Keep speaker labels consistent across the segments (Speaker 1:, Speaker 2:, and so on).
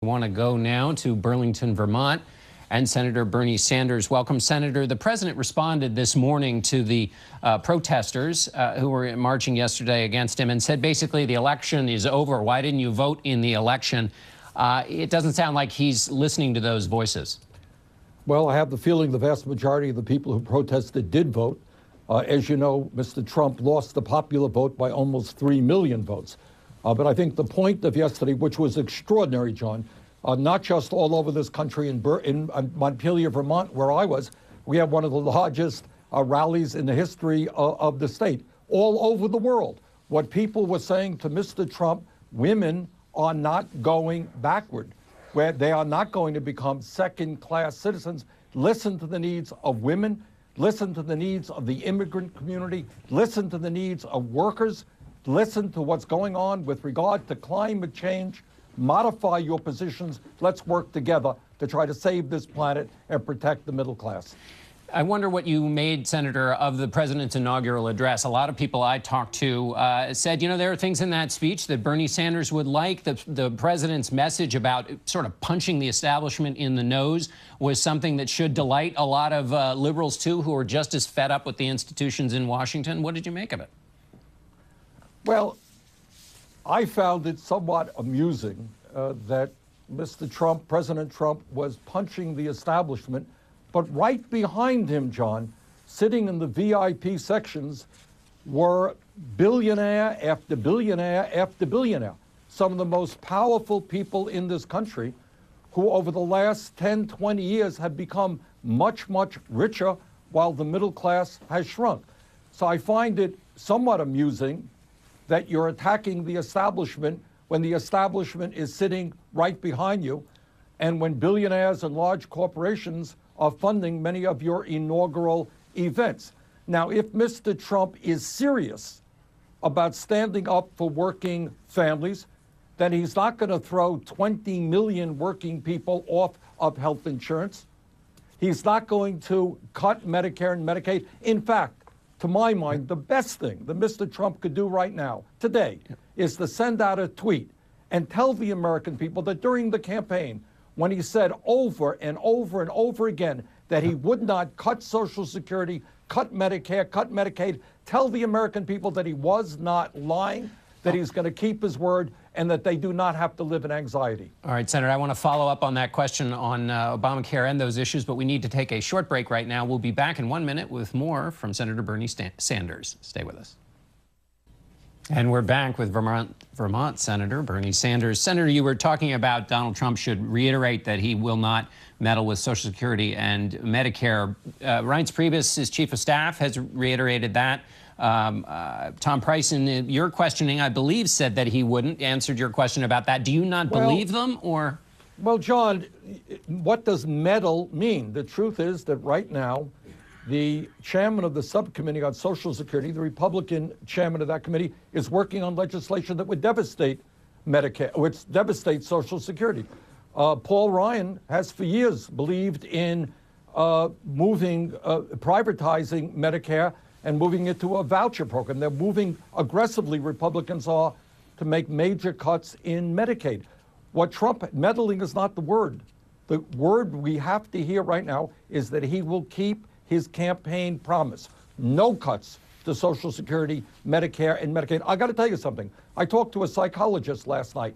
Speaker 1: I want to go now to Burlington, Vermont, and Senator Bernie Sanders. Welcome, Senator. The president responded this morning to the protesters who were marching yesterday against him and said basically the election is over. Why didn't you vote in the election? It doesn't sound like he's listening to those voices.
Speaker 2: Well, I have the feeling the vast majority of the people who protested did vote. As you know, Mr. Trump lost the popular vote by almost 3 million votes. But I think the point of yesterday, which was extraordinary, John, not just all over this country in Montpelier, Vermont, where I was, we have one of the largest rallies in the history of the state. All over the world, what people were saying to Mr. Trump, women are not going backward, where they are not going to become second-class citizens. Listen to the needs of women. Listen to the needs of the immigrant community. Listen to the needs of workers. Listen to what's going on with regard to climate change. Modify your positions. Let's work together to try to save this planet and protect the middle class.
Speaker 1: I wonder what you made, Senator, of the president's inaugural address. A lot of people I talked to said, you know, there are things in that speech that Bernie Sanders would like. The president's message about sort of punching the establishment in the nose was something that should delight a lot of liberals, too, who are just as fed up with the institutions in Washington. What did you make of it?
Speaker 2: Well, I found it somewhat amusing that Mr. Trump, President Trump, was punching the establishment. But right behind him, John, sitting in the VIP sections, were billionaire after billionaire after billionaire, some of the most powerful people in this country who over the last 10, 20 years have become much, much richer while the middle class has shrunk. So I find it somewhat amusing that you're attacking the establishment when the establishment is sitting right behind you and when billionaires and large corporations are funding many of your inaugural events. Now, if Mr. Trump is serious about standing up for working families, then he's not going to throw 20 million working people off of health insurance. He's not going to cut Medicare and Medicaid. In fact, to my mind, the best thing that Mr. Trump could do right now, today, is to send out a tweet and tell the American people that during the campaign, when he said over and over and over again that he would not cut Social Security, cut Medicare, cut Medicaid, tell the American people that he was not lying, that he's going to keep his word, and that they do not have to live in anxiety.
Speaker 1: All right, Senator, I want to follow up on that question on Obamacare and those issues, but we need to take a short break right now. We'll be back in 1 minute with more from Senator Bernie Sanders. Stay with us. And we're back with Vermont Senator Bernie Sanders. Senator, you were talking about Donald Trump should reiterate that he will not meddle with Social Security and Medicare. Reince Priebus, his chief of staff, has reiterated that. Tom Price, in your questioning, I believe, said that he wouldn't. Answered your question about that. Do you not believe them, or?
Speaker 2: Well, John, what does meddle mean? The truth is that right now, the chairman of the subcommittee on Social Security, the Republican chairman of that committee, is working on legislation that would devastate Medicare, which devastates Social Security. Paul Ryan has for years believed in privatizing Medicare and moving it to a voucher program. They're moving aggressively, Republicans are, to make major cuts in Medicaid. What Trump, meddling is not the word. The word we have to hear right now is that he will keep his campaign promise. No cuts to Social Security, Medicare, and Medicaid. I got to tell you something. I talked to a psychologist last night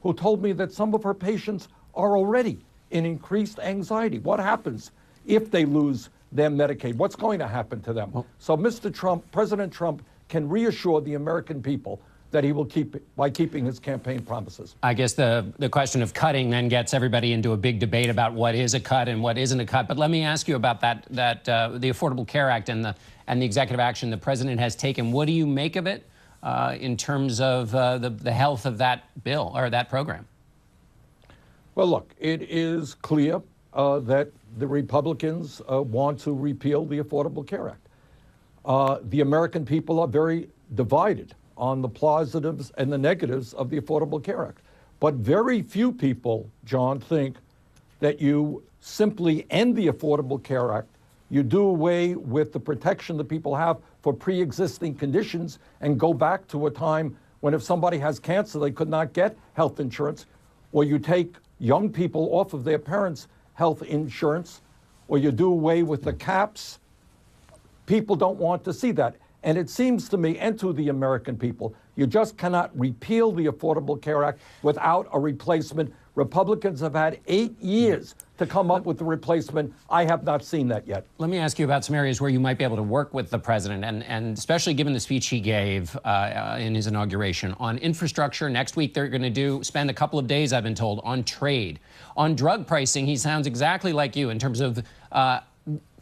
Speaker 2: who told me that some of her patients are already in increased anxiety. What happens if they lose their Medicaid? What's going to happen to them? So Mr. Trump, President Trump, can reassure the American people that he will keep it by keeping his campaign promises.
Speaker 1: I guess the question of cutting then gets everybody into a big debate about what is a cut and what isn't a cut. But let me ask you about the Affordable Care Act and the executive action the president has taken. What do you make of it in terms of the health of that bill or that program?
Speaker 2: Well, look, it is clear that the Republicans want to repeal the Affordable Care Act. The American people are very divided on the positives and the negatives of the Affordable Care Act. But very few people, John, think that you simply end the Affordable Care Act, you do away with the protection that people have for pre-existing conditions and go back to a time when if somebody has cancer, they could not get health insurance, or you take young people off of their parents' health insurance, or you do away with the caps. People don't want to see that. And it seems to me, and to the American people, you just cannot repeal the Affordable Care Act without a replacement. Republicans have had 8 years to come up with a replacement. I have not seen that yet.
Speaker 1: Let me ask you about some areas where you might be able to work with the president, and especially given the speech he gave in his inauguration on infrastructure. Next week, they're going to spend a couple of days, I've been told, on trade. On drug pricing, he sounds exactly like you in terms of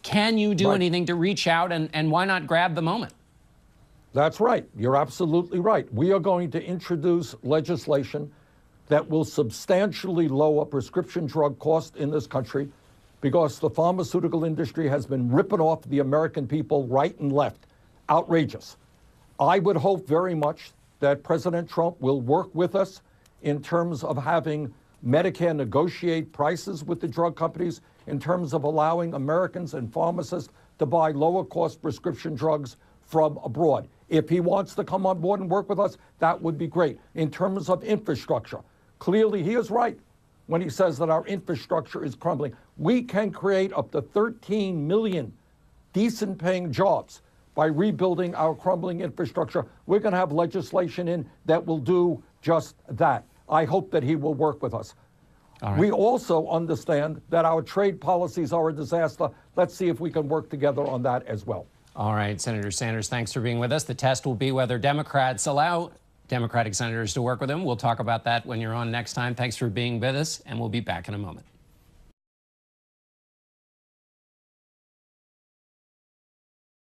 Speaker 1: can you do anything to reach out, and why not grab the moment?
Speaker 2: That's right. You're absolutely right. We are going to introduce legislation that will substantially lower prescription drug costs in this country, because the pharmaceutical industry has been ripping off the American people right and left. Outrageous. I would hope very much that President Trump will work with us in terms of having Medicare negotiate prices with the drug companies, in terms of allowing Americans and pharmacists to buy lower cost prescription drugs from abroad. If he wants to come on board and work with us, that would be great. In terms of infrastructure, clearly he is right when he says that our infrastructure is crumbling. We can create up to 13 million decent paying jobs by rebuilding our crumbling infrastructure. We're going to have legislation in that will do just that. I hope that he will work with us. We also understand that our trade policies are a disaster. Let's see if we can work together on that as well.
Speaker 1: All right, Senator Sanders, thanks for being with us. The test will be whether Democrats allow Democratic senators to work with him. We'll talk about that when you're on next time. Thanks for being with us, and we'll be back in a moment.